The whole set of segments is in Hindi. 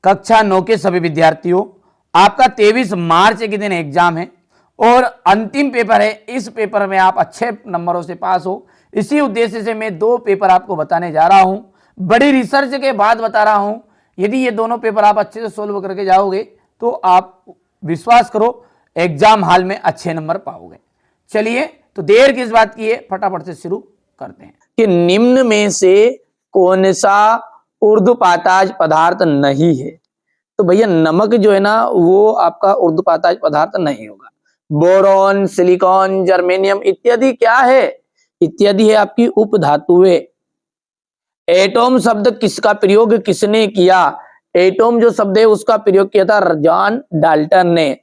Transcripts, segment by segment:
कक्षा 9 के सभी विद्यार्थियों, आपका 23 मार्च के दिन एग्जाम है और अंतिम पेपर है। इस पेपर में आप अच्छे नंबरों से पास हो, इसी उद्देश्य से मैं 2 पेपर आपको बताने जा रहा हूं। बड़ी रिसर्च के बाद बता रहा हूं। यदि ये दोनों पेपर आप अच्छे से सोल्व करके जाओगे तो आप विश्वास करो एग्जाम हॉल में अच्छे नंबर पाओगे। चलिए, तो देर किस बात की है, फटाफट से शुरू करते हैं कि निम्न में से कौन सा ऊर्ध्वपाताज पदार्थ नहीं है। तो भैया नमक जो है ना वो आपका ऊर्ध्वपाताज पदार्थ नहीं होगा। बोरॉन, सिलिकॉन, जर्मेनियम इत्यादि क्या है? इत्यादि है आपकी उपधातुएं। एटॉम शब्द किसका प्रयोग किसने किया? एटॉम जो शब्द है उसका प्रयोग किया था जॉन डाल्टन ने।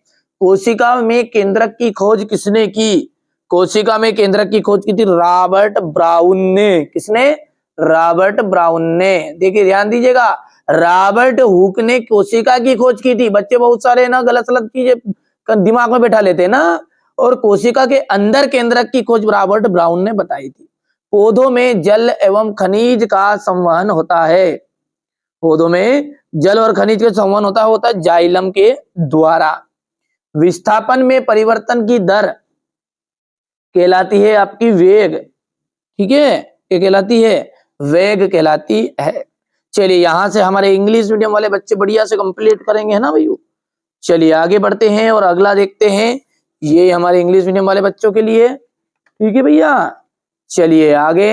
कोशिका में केंद्रक की खोज किसने की? कोशिका में केंद्रक की खोज की थी रॉबर्ट ब्राउन ने। किसने? रॉबर्ट ब्राउन ने। देखिए ध्यान दीजिएगा, रॉबर्ट हुक ने कोशिका की खोज की थी। बच्चे बहुत सारे ना गलत सलत चीजें दिमाग में बैठा लेते हैं ना, और कोशिका के अंदर केंद्रक की खोज रॉबर्ट ब्राउन ने बताई थी। पौधों में जल एवं खनिज का संवहन होता है। पौधों में जल और खनिज का संवहन होता है जाइलम के द्वारा। विस्थापन में परिवर्तन की दर कहलाती है आपकी वेग। ठीक है, क्या कहलाती है? वेग कहलाती है। चलिए यहां से हमारे इंग्लिश मीडियम वाले बच्चे बढ़िया से कंप्लीट करेंगे, है ना भैया। चलिए आगे बढ़ते हैं और अगला देखते हैं। ये हमारे इंग्लिश मीडियम वाले बच्चों के लिए, ठीक है भैया। चलिए आगे,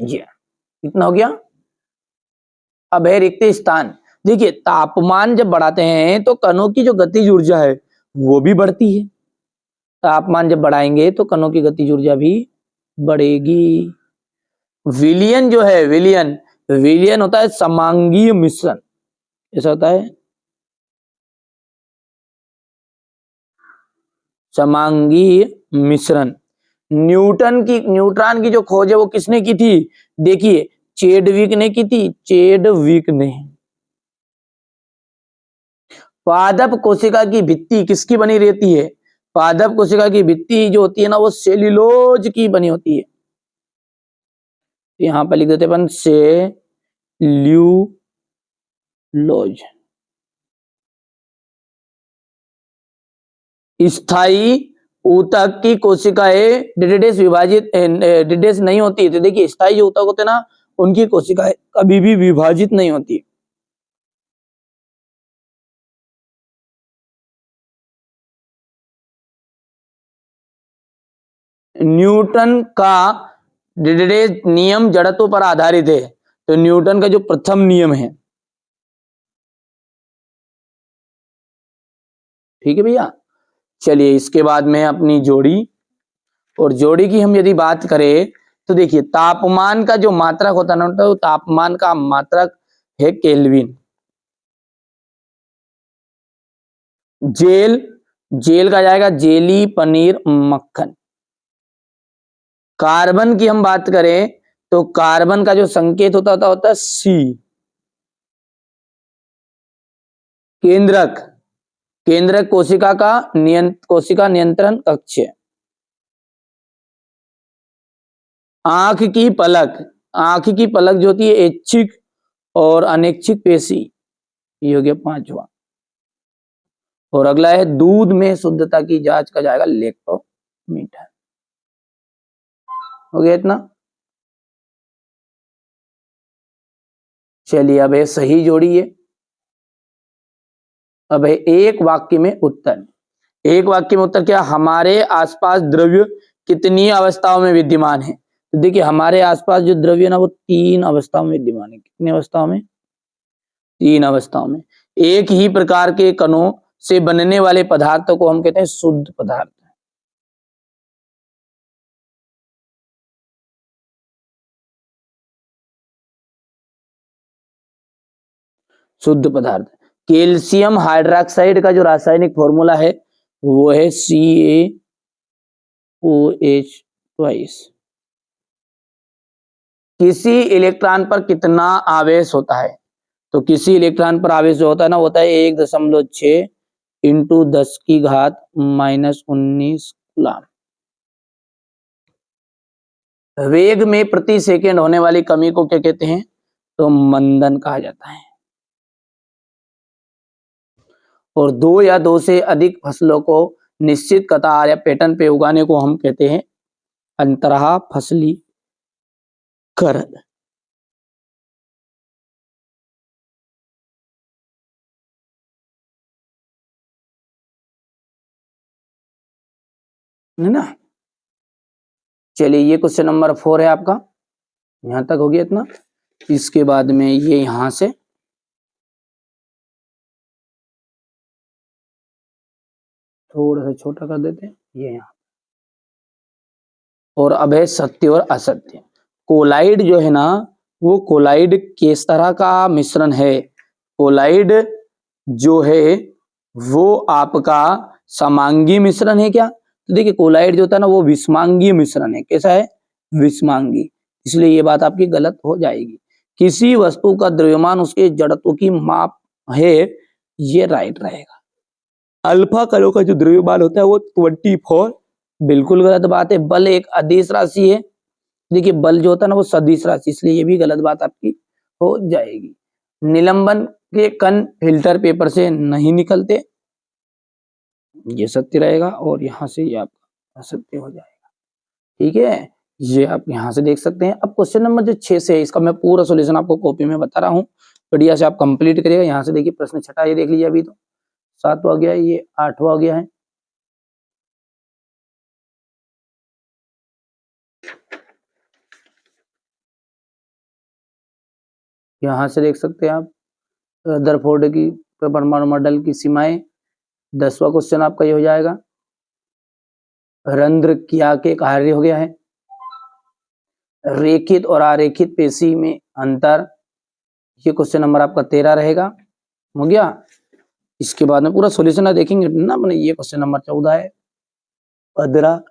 ये कितना हो गया? अब है रिक्त स्थान। देखिए तापमान जब बढ़ाते हैं तो कणों की जो गतिज ऊर्जा है वो भी बढ़ती है। तापमान जब बढ़ाएंगे तो कणों की गतिज ऊर्जा भी बढ़ेगी। विलियन जो है, विलियन होता है समांगीय मिश्रण। ऐसा होता है समांगीय मिश्रण। न्यूट्रॉन की जो खोज है वो किसने की थी? देखिए चेडविक ने की थी, चेडविक ने। पादप कोशिका की भित्ति किसकी बनी रहती है? पादप कोशिका की भित्ति जो होती है ना वो सेल्यूलोज की बनी होती है। यहां पर लिख देते अपन सेल्यूलोज। स्थायी ऊतक की कोशिकाएं डिडेस नहीं होती। तो देखिए स्थायी जो ऊतक होते हैं ना उनकी कोशिकाएं कभी भी विभाजित नहीं होती। न्यूटन का डिडेस नियम जड़त्व पर आधारित है। तो न्यूटन का जो प्रथम नियम है, ठीक है भैया। चलिए इसके बाद में अपनी जोड़ी, और जोड़ी की हम यदि बात करें तो देखिए तापमान का जो मात्रक होता है ना तो तापमान का मात्रक है केल्विन। जेल का जाएगा जेली, पनीर, मक्खन। कार्बन की हम बात करें तो कार्बन का जो संकेत होता है सी। केंद्रक कोशिका नियंत्रण कक्ष। आंख की पलक जो होती है ऐच्छिक और अनैच्छिक पेशी। ये हो गया 5वां। और अगला है दूध में शुद्धता की जांच का जाएगा लैक्टोमीटर। हो गया इतना। चलिए अब है सही जोड़ी है। अब है एक वाक्य में उत्तर। एक वाक्य में उत्तर क्या? हमारे आसपास द्रव्य कितनी अवस्थाओं में विद्यमान है? तो देखिए हमारे आसपास जो द्रव्य ना वो 3 अवस्थाओं में विद्यमान है। कितनी अवस्थाओं में? 3 अवस्थाओं में। एक ही प्रकार के कणों से बनने वाले पदार्थों को हम कहते हैं शुद्ध पदार्थ। शुद्ध पदार्थ। कैल्शियम हाइड्रोक्साइड का जो रासायनिक फॉर्मूला है वो है CaOH2। किसी इलेक्ट्रॉन पर कितना आवेश होता है? तो किसी इलेक्ट्रॉन पर आवेश जो होता है ना होता है 1.6 इंटू 10⁻⁻19 कूलम। वेग में प्रति सेकंड होने वाली कमी को क्या कहते हैं? तो मंदन कहा जाता है। और दो या दो से अधिक फसलों को निश्चित कतार या पैटर्न पे उगाने को हम कहते हैं अंतरहा फसलीकरण। है ना। चलिए ये क्वेश्चन नंबर 4 है आपका, यहां तक हो गया इतना। इसके बाद में ये यहां से थोड़ा सा छोटा कर देते हैं, ये यहाँ। और अब है सत्य और असत्य। कोलाइड जो है ना, वो कोलाइड किस तरह का मिश्रण है? कोलाइड जो है वो आपका समांगी मिश्रण है क्या? तो देखिए कोलाइड जो होता है ना वो विषमांगी मिश्रण है। कैसा है? विषमांगी। इसलिए ये बात आपकी गलत हो जाएगी। किसी वस्तु का द्रव्यमान उसके जड़त्व की माप है, ये राइट रहेगा। अल्फा कणों का जो द्रव्यमान होता है वो 24, बिल्कुल गलत बात है। बल एक अदिश राशि है। देखिए बल जो होता है ना वो सदिश राशि, इसलिए ये भी गलत बात आपकी हो जाएगी। निलंबन के कण फिल्टर पेपर से नहीं निकलते, ये सत्य रहेगा। और यहाँ से ये आपका असत्य हो जाएगा। ठीक है, ये आप यहाँ से देख सकते हैं। अब क्वेश्चन नंबर जो 6 से है, इसका मैं पूरा सोल्यूशन आपको कॉपी में बता रहा हूँ, बढ़िया से आप कंप्लीट करिएगा। यहाँ से देखिए प्रश्न छठा ये देख लीजिए, अभी तो 7वां गया है, ये 8वां गया है। यहाँ से देख सकते हैं आप रदरफोर्ड की परमाणु मॉडल की सीमाएं। 10वां क्वेश्चन आपका ये हो जाएगा। रंध्र क्या के कार्य हो गया है। रेखित और आरेखित पेशी में अंतर, ये क्वेश्चन नंबर आपका 13 रहेगा। हो गया। इसके बाद में पूरा सॉल्यूशन देखेंगे ना अपने, ये क्वेश्चन नंबर 14 है। 15,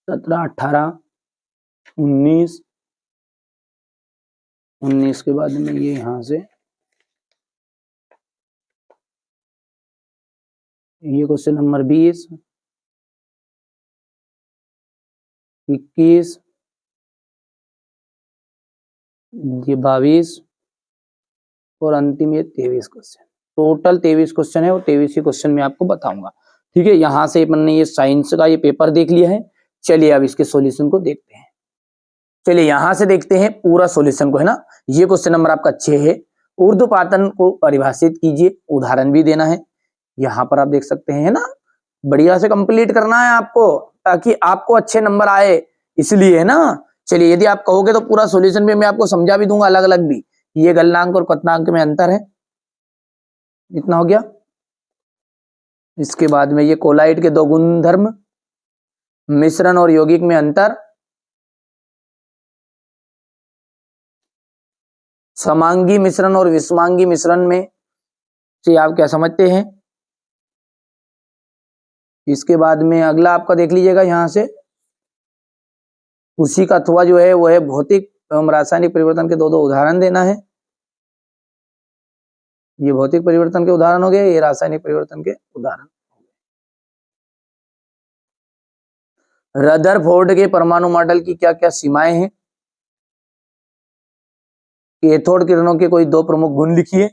17, 18, 19, 19 के बाद में ये यहां से ये क्वेश्चन नंबर 20, 21, ये 22 और अंतिम ये 23 क्वेश्चन। टोटल 23 क्वेश्चन है और 23 क्वेश्चन में आपको बताऊंगा। ठीक है, यहाँ से अपन ने ये साइंस का ये पेपर देख लिया है। चलिए अब इसके सॉल्यूशन को देखते हैं। चलिए यहां से देखते हैं पूरा सॉल्यूशन को, है ना। ये क्वेश्चन नंबर आपका 6 है। ऊर्ध्वपातन को परिभाषित कीजिए, उदाहरण भी देना है। यहाँ पर आप देख सकते हैं, है ना। बढ़िया से कंप्लीट करना है आपको ताकि आपको अच्छे नंबर आए, इसलिए, है ना। चलिए यदि आप कहोगे तो पूरा सॉल्यूशन भी मैं आपको समझा भी दूंगा अलग अलग भी। ये गलनांक और क्वथनांक में अंतर है, इतना हो गया। इसके बाद में ये कोलाइड के दो गुणधर्म, मिश्रण और यौगिक में अंतर, समांगी मिश्रण और विषमांगी मिश्रण में से आप क्या समझते हैं। इसके बाद में अगला आपका देख लीजिएगा, यहां से उसी का अथवा जो है वो है भौतिक एवं रासायनिक परिवर्तन के दो दो उदाहरण देना है। ये भौतिक परिवर्तन के उदाहरण हो गए, ये रासायनिक परिवर्तन के उदाहरण। रदरफोर्ड के परमाणु मॉडल की क्या क्या सीमाएं हैं। कैथोड किरणों के कोई दो प्रमुख गुण लिखिए।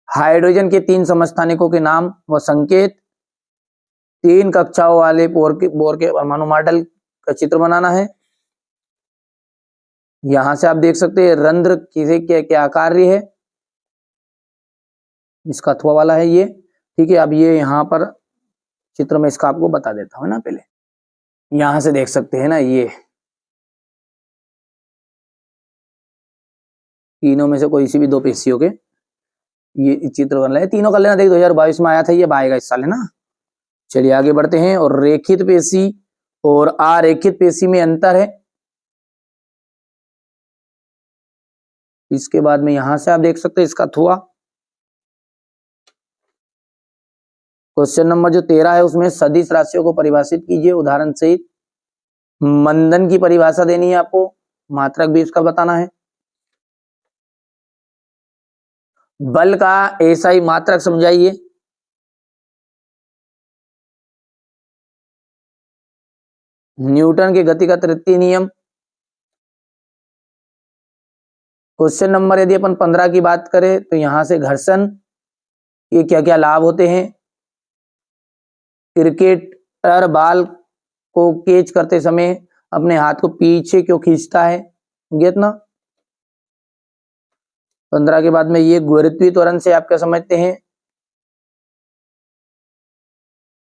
हाइड्रोजन के 3 समस्थानिकों के नाम व संकेत। 3 कक्षाओं वाले बोर के परमाणु मॉडल का चित्र बनाना है। यहां से आप देख सकते हैं रंध्र किसे क्या क्या कार्य है, इसका अथवा वाला है ये। ठीक है, अब ये यहाँ पर चित्र में इसका आपको बता देता हूँ ना। पहले यहां से देख सकते हैं ना, ये तीनों में से कोई सी भी दो पेशियों के ये चित्र बन रहे हैं। तीनों कर लेना, देख 2022 में आया था, ये आएगा इस साल, है ना। चलिए आगे बढ़ते हैं। और रेखित पेशी और अरेखित पेशी में अंतर है। इसके बाद में यहां से आप देख सकते हैं इसका अथवा। क्वेश्चन नंबर जो 13 है उसमें सदिश राशियों को परिभाषित कीजिए उदाहरण सहित। मंदन की परिभाषा देनी है आपको, मात्रक भी इसका बताना है। बल का ऐसा ही मात्रक समझाइए। न्यूटन के गति का तृतीय नियम। क्वेश्चन नंबर यदि अपन 15 की बात करें तो यहां से घर्षण के क्या क्या लाभ होते हैं। क्रिकेटर बॉल को कैच करते समय अपने हाथ को पीछे क्यों खींचता है, गेट ना। 15 के बाद में ये गुरुत्वीय त्वरण से आप क्या समझते हैं।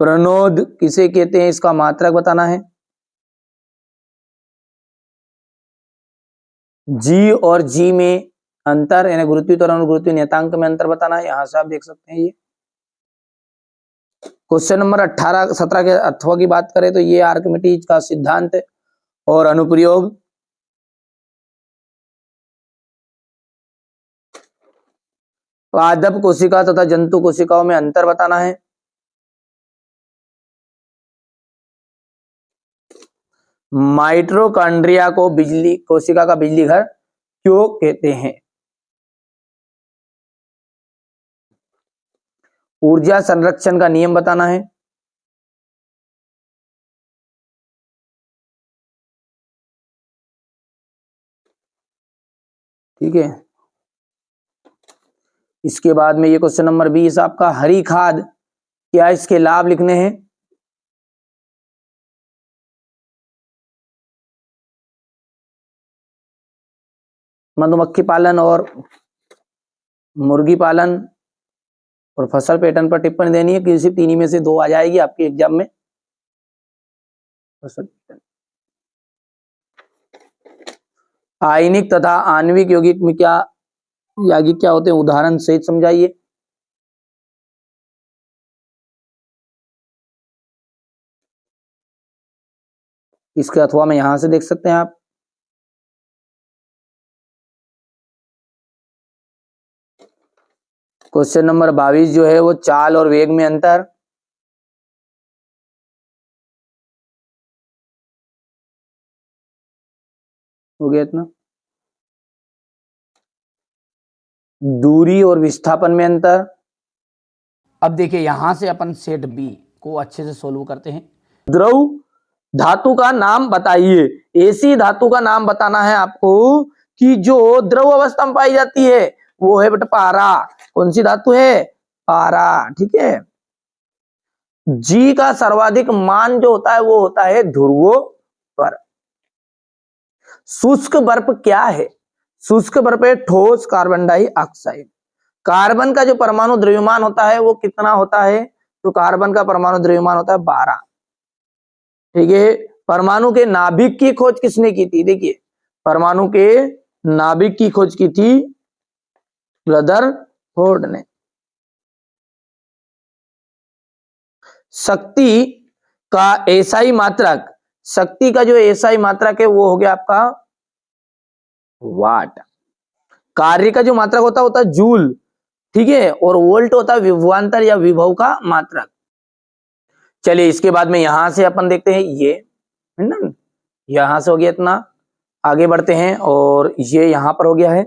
प्रणोद किसे कहते हैं, इसका मात्रक बताना है। जी और जी में अंतर, यानी गुरुत्वीय त्वरण और गुरुत्वीय नियतांक में अंतर बताना है। यहां से आप देख सकते हैं ये क्वेश्चन नंबर 18 17 के अथवा की बात करें तो ये आर्किमिडीज का सिद्धांत और अनुप्रयोग। पादप कोशिका तथा जंतु कोशिकाओं में अंतर बताना है। माइटोकॉन्ड्रिया को बिजली कोशिका का बिजली घर क्यों कहते हैं। ऊर्जा संरक्षण का नियम बताना है। ठीक है, इसके बाद में ये क्वेश्चन नंबर 20 आपका हरी खाद क्या, इसके लाभ लिखने हैं। मधुमक्खी पालन और मुर्गी पालन और फसल पैटर्न पर टिप्पणी देनी है, किसी तीन में से दो आ जाएगी आपके एग्जाम में। फसल आयनिक तथा आणविक यौगिक में क्या यौगिक क्या होते हैं, उदाहरण सहित समझाइए। इसके अथवा में यहां से देख सकते हैं आप। क्वेश्चन नंबर 22 जो है वो चाल और वेग में अंतर। हो गया इतना। दूरी और विस्थापन में अंतर। अब देखिए यहां से अपन सेट बी को अच्छे से सोल्व करते हैं। द्रव धातु का नाम बताइए। ऐसी धातु का नाम बताना है आपको कि जो द्रव अवस्था में पाई जाती है, वो है बेटा पारा। कौन सी धातु है, पारा। ठीक है, जी का सर्वाधिक मान जो होता है वो होता है ध्रुवों पर। शुष्क बर्फ क्या है, शुष्क बर्फ है ठोस कार्बन डाइऑक्साइड। कार्बन का जो परमाणु द्रव्यमान होता है वो कितना होता है, तो कार्बन का परमाणु द्रव्यमान होता है 12। ठीक है, परमाणु के नाभिक की खोज किसने की थी, देखिए परमाणु के नाभिक की खोज की थी रदरफोर्ड ने। शक्ति का एसआई मात्रक, शक्ति का जो एसआई मात्रक है वो हो गया आपका वाट। कार्य का जो मात्रक होता है जूल। ठीक है, और वोल्ट होता है विभवांतर या विभव का मात्रक। चलिए इसके बाद में यहां से अपन देखते हैं ये है ना, यहां से हो गया इतना। आगे बढ़ते हैं और ये यहां पर हो गया है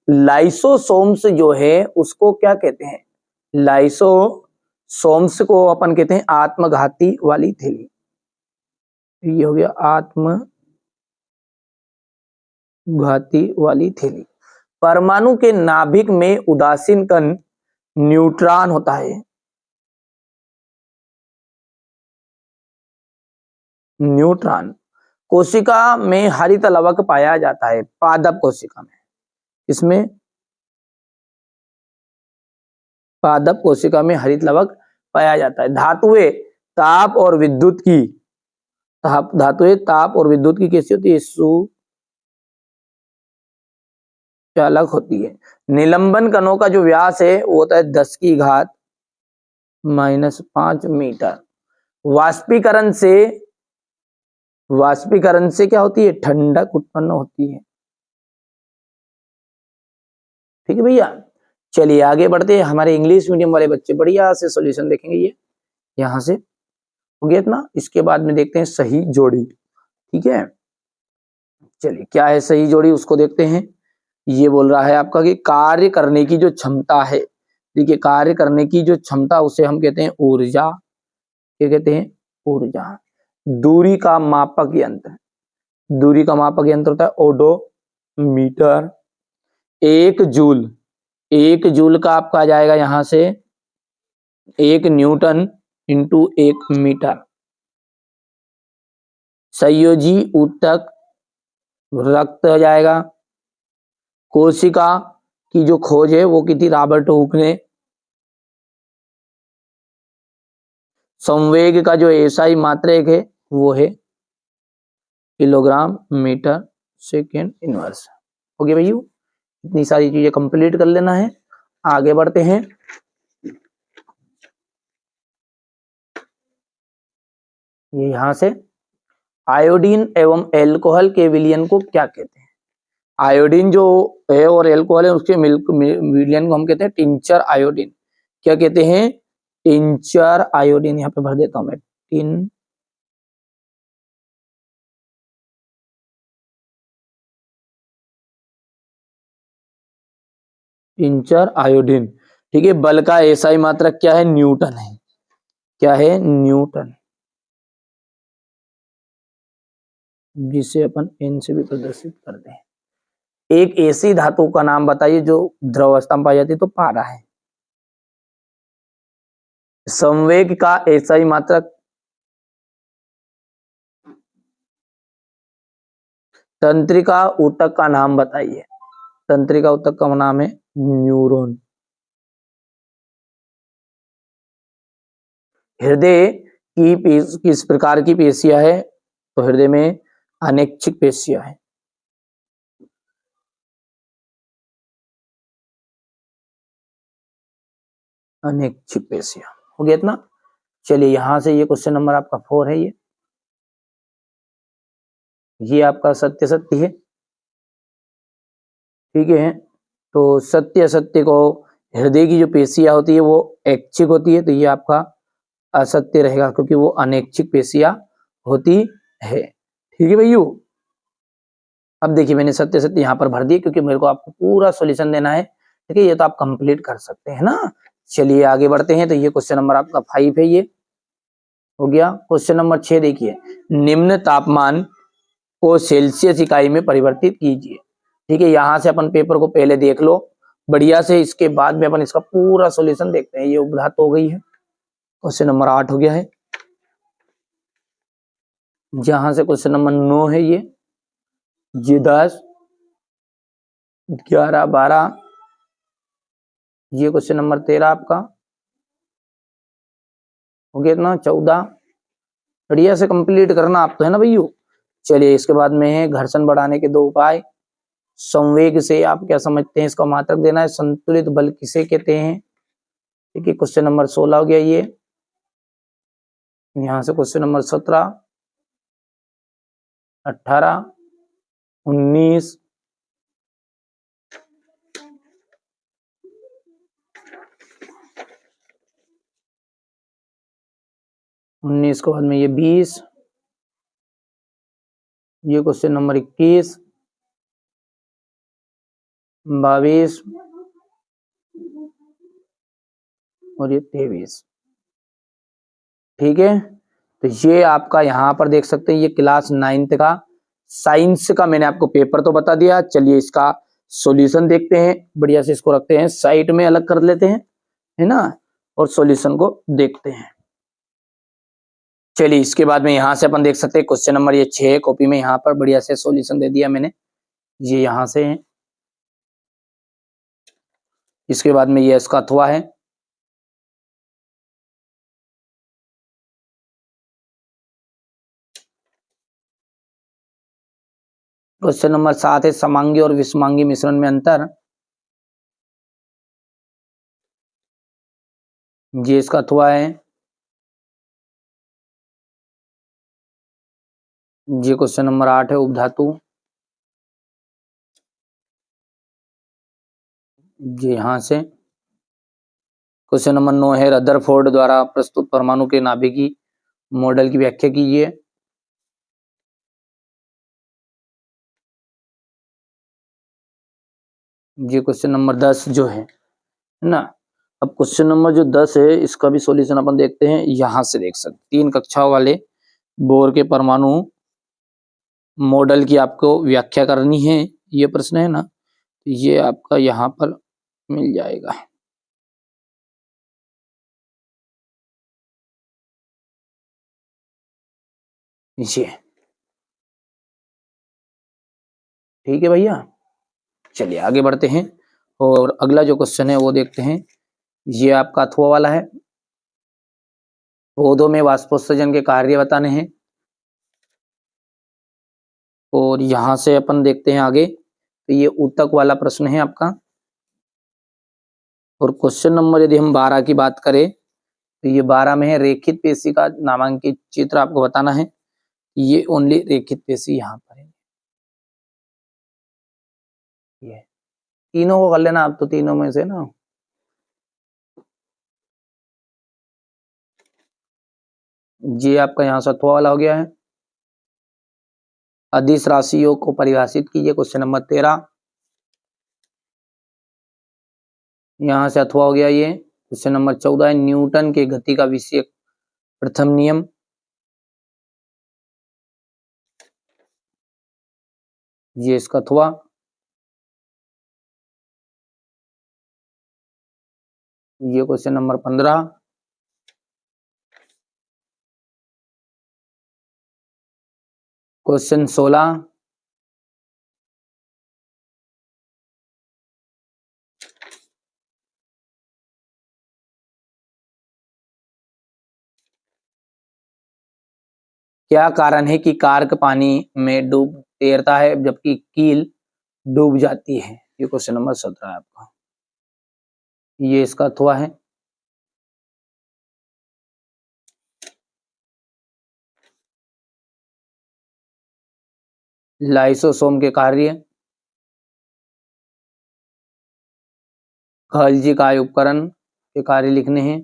लाइसोसोम्स जो है उसको क्या कहते हैं, लाइसोसोम्स को अपन कहते हैं आत्मघाती वाली थैली। ये हो गया आत्मघाती वाली थैली। परमाणु के नाभिक में उदासीन कण न्यूट्रॉन होता है। न्यूट्रॉन कोशिका में हरित लवक पाया जाता है, पादप कोशिका में। इसमें पादप कोशिका में हरित लवक पाया जाता है। धातुएं ताप और विद्युत की, धातुएं ताप और विद्युत की कैसी होती है, सुचालक होती है। निलंबन कणों का जो व्यास है वो होता है 10 की घात -5 मीटर। वाष्पीकरण से क्या होती है, ठंडक उत्पन्न होती है। ठीक है भैया, चलिए आगे बढ़ते हैं। हमारे इंग्लिश मीडियम वाले बच्चे बढ़िया से सॉल्यूशन देखेंगे। ये यहां से हो गया इतना। इसके बाद में देखते हैं सही जोड़ी। ठीक है, चलिए क्या है सही जोड़ी उसको देखते हैं। ये बोल रहा है आपका कि कार्य करने की जो क्षमता है, देखिए कार्य करने की जो क्षमता उसे हम कहते हैं ऊर्जा। क्या कहते हैं, ऊर्जा। दूरी का मापक यंत्र, दूरी का मापक यंत्र होता है ओडोमीटर। 1 जूल, 1 जूल का आपका आ जाएगा यहां से 1 न्यूटन इंटू 1 मीटर। संयोजी ऊतक रक्त हो जाएगा। कोशिका की जो खोज है वो की थी रॉबर्ट हुक ने। संवेग का जो एसआई मात्रक है वो है किलोग्राम मीटर सेकेंड इनवर्स। हो गया भैया, इतनी सारी चीजें कंप्लीट कर लेना है। आगे बढ़ते हैं। ये यहां से आयोडीन एवं एल्कोहल के विलयन को क्या कहते हैं? आयोडीन जो है और एल्कोहल है उसके विलयन को हम कहते हैं टिंचर आयोडीन। क्या कहते हैं? Tincture iodine. यहाँ पे भर देता हूं मैं, टिंचर आयोडीन। ठीक है। बल का एसआई मात्रक क्या है? न्यूटन है। क्या है? न्यूटन, जिसे अपन एन से भी प्रदर्शित करते हैं। एक ऐसी धातु का नाम बताइए जो द्रव अवस्था में पाई जाती है, तो पारा है। संवेग का एसआई मात्रक, तंत्रिका ऊतक का नाम बताइए। तंत्रिका ऊतक का नाम है न्यूरॉन। हृदय की किस प्रकार की पेशियां है? तो हृदय में अनैच्छिक पेशियां है। अनैच्छिक पेशियां। हो गया इतना। चलिए यहां से ये क्वेश्चन नंबर आपका 4 है। ये आपका सत्य सत्य है। ठीक है। तो सत्य असत्य को, हृदय की जो पेशियां होती है वो ऐच्छिक होती है, तो ये आपका असत्य रहेगा क्योंकि वो अनैच्छिक पेशियां होती है। ठीक है भैया। अब देखिए मैंने सत्य सत्य यहाँ पर भर दिए क्योंकि मेरे को आपको पूरा सॉल्यूशन देना है। ठीक है, ये तो आप कंप्लीट कर सकते हैं ना। चलिए आगे बढ़ते हैं। तो ये क्वेश्चन नंबर आपका 5 है। ये हो गया। क्वेश्चन नंबर 6 देखिए, निम्न तापमान को सेल्सियस इकाई में परिवर्तित कीजिए। ठीक है, यहां से अपन पेपर को पहले देख लो बढ़िया से, इसके बाद में अपन इसका पूरा सॉल्यूशन देखते हैं। ये उपधात हो गई है। क्वेश्चन नंबर 8 हो गया है। जहां से क्वेश्चन नंबर 9 है, ये 10, 11, 12, ये क्वेश्चन नंबर 13 आपका हो गया इतना। 14 बढ़िया से कंप्लीट करना आप तो, है ना भैया। चलिए इसके बाद में है घर्षण बढ़ाने के 2 उपाय। संवेग से आप क्या समझते हैं? इसका मात्रक देना है। संतुलित बल किसे कहते हैं? ठीक है, क्वेश्चन नंबर 16 हो गया ये। यहां से क्वेश्चन नंबर 17, 18, 19, 19 के बाद में ये 20, ये क्वेश्चन नंबर 21, 22 और ये 23। ठीक है, तो ये आपका यहां पर देख सकते हैं, ये क्लास 9th का साइंस का मैंने आपको पेपर तो बता दिया। चलिए इसका सॉल्यूशन देखते हैं। बढ़िया से इसको रखते हैं साइड में, अलग कर लेते हैं, है ना, और सॉल्यूशन को देखते हैं। चलिए इसके बाद में यहां से अपन देख सकते हैं क्वेश्चन नंबर ये 6 कॉपी में, यहां पर बढ़िया से सॉल्यूशन दे दिया मैंने। ये यहां से है। इसके बाद में ये इसका अथवा है। क्वेश्चन नंबर 7 है समांगी और विषमांगी मिश्रण में अंतर। ये इसका अथवा है। ये क्वेश्चन नंबर 8 है उपधातु। ये यहां से क्वेश्चन नंबर 9 है रदरफोर्ड द्वारा प्रस्तुत परमाणु के नाभिकीय मॉडल की व्याख्या कीजिए। ये क्वेश्चन नंबर 10 जो है ना। अब क्वेश्चन नंबर जो 10 है इसका भी सॉल्यूशन अपन देखते हैं। यहां से देख सकते 3 कक्षाओं वाले बोर के परमाणु मॉडल की आपको व्याख्या करनी है, ये प्रश्न है ना, ये आपका यहाँ पर मिल जाएगा। ये ठीक है भैया, चलिए आगे बढ़ते हैं और अगला जो क्वेश्चन है वो देखते हैं। ये आपका अथवा वाला है, पौधों में वाष्पोत्सर्जन के कार्य बताने हैं। और यहां से अपन देखते हैं आगे, तो ये ऊतक वाला प्रश्न है आपका। और क्वेश्चन नंबर यदि हम 12 की बात करें, तो ये 12 में है रेखित पेशी का नामांकित चित्र आपको बताना है। ये ओनली रेखित पेशी यहाँ पर है। ये तीनों को कर लेना आप, तो तीनों में से ना, ये आपका यहाँ सत्वा वाला हो गया है। अदिश राशियों को परिभाषित कीजिए, क्वेश्चन नंबर 13। यहाँ से अथवा हो गया ये। क्वेश्चन नंबर 14 है न्यूटन के गति का विषय प्रथम नियम। ये इसका अथवा। ये क्वेश्चन नंबर 15। क्वेश्चन 16, क्या कारण है कि कार्क पानी में डूब तैरता है जबकि कील डूब जाती है? ये क्वेश्चन नंबर 17 है आपका। ये इसका अथवा है। लाइसोसोम के कार्य, खलजी काय उपकरण के कार्य लिखने हैं।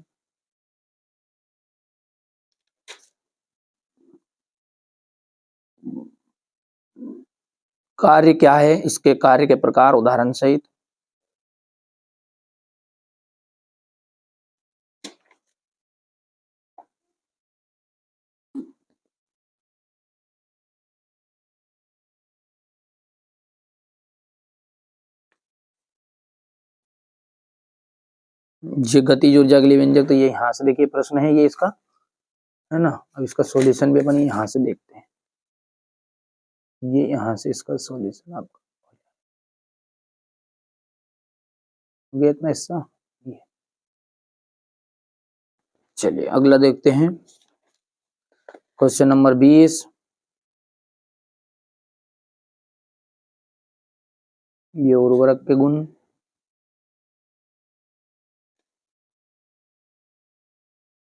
कार्य क्या है, इसके कार्य के प्रकार उदाहरण सहित। ये गतिज ऊर्जा के लिए व्यंजक, तो ये यहाँ से देखिए प्रश्न है ये इसका, है ना। अब इसका सॉल्यूशन भी अपन यहाँ से देखते हैं। ये यहाँ से इसका सॉल्यूशन आपका ये इतना हिस्सा। चलिए अगला देखते हैं, क्वेश्चन नंबर 20। ये उर्वरक के गुण।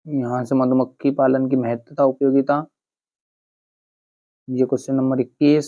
यहाँ से मधुमक्खी पालन की महत्वता उपयोगिता। ये क्वेश्चन नंबर 21।